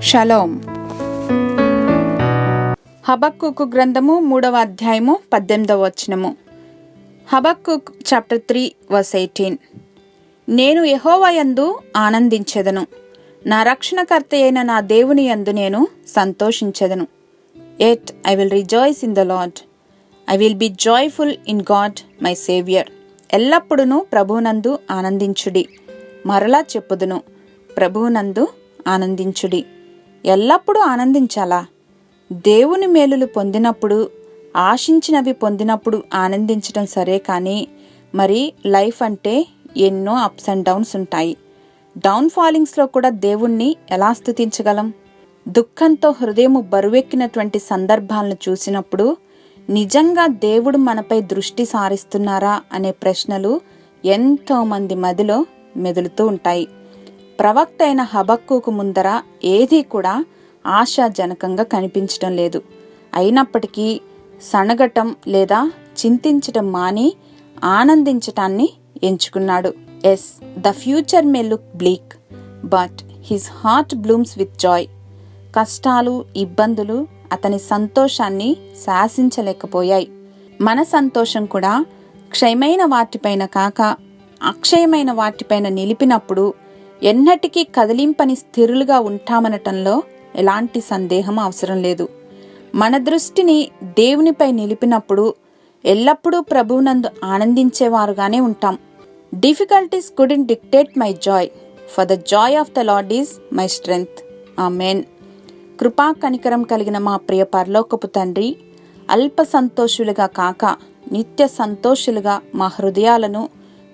Shalom. హబక్కూకు గ్రంథము 3వ అధ్యాయము 18వ వచనము. హబక్కూక్ చాప్టర్ 3 వర్స్ 18. నేను యెహోవా యందు ఆనందించెదను, నా రక్షణకర్త అయిన నా దేవుని యందు నేను సంతోషించెదను. Yet I will rejoice in the Lord, I will be joyful in God my saviour. ఎల్లప్పుడూ ప్రభువునందు ఆనందించుడి. మరలా చెప్పుదును, ప్రభువునందు ఆనందించుడి. ఎల్లప్పుడూ ఆనందించాలా? దేవుని మేలులు పొందినప్పుడు, ఆశించినవి పొందినప్పుడు ఆనందించడం సరే, కానీ మరి లైఫ్ అంటే ఎన్నో అప్స్ అండ్ డౌన్స్ ఉంటాయి. డౌన్ ఫాలింగ్స్లో కూడా దేవుణ్ణి ఎలా స్తుతించగలం? దుఃఖంతో హృదయము బరువెక్కినటువంటి సందర్భాలను చూసినప్పుడు నిజంగా దేవుడు మనపై దృష్టి సారిస్తున్నారా అనే ప్రశ్నలు ఎంతో మంది మదిలో మెదులుతూ ఉంటాయి. ప్రవక్త అయిన హబక్కూకు ముందర ఏదీ కూడా ఆశాజనకంగా కనిపించడం లేదు. అయినప్పటికీ సనగటం లేదా చింతించటం మాని ఆనందించటాన్ని ఎంచుకున్నాడు. Yes, the future may look bleak, but his heart blooms with joy. కష్టాలు, ఇబ్బందులు అతని సంతోషాన్ని శాసించలేకపోయాయి. మన సంతోషం కూడా క్షయమైన వాటిపైన కాక అక్షయమైన వాటిపైన నిలిపినప్పుడు ఎన్నటికీ కదిలింపని స్థిరులుగా ఉంటామనటంలో ఎలాంటి సందేహం అవసరం లేదు. మన దృష్టిని దేవునిపై నిలిపినప్పుడు ఎల్లప్పుడూ ప్రభువునందు ఆనందించేవారుగానే ఉంటాం. Difficulties couldn't dictate my joy, for the joy of the Lord is my strength. ఆమేన్. కృపా కనికరం కలిగిన మా ప్రియ పరలోకపు తండ్రి, అల్ప సంతోషులుగా కాక నిత్య సంతోషులుగా మా హృదయాలను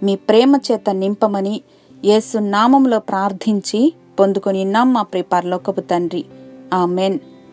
మీ ప్రేమ చేత నింపమని యేసు నామములో ప్రార్థించి పొందుకొనిన్నాం మా ప్రియ పరలోకపు తండ్రి. ఆమేన్.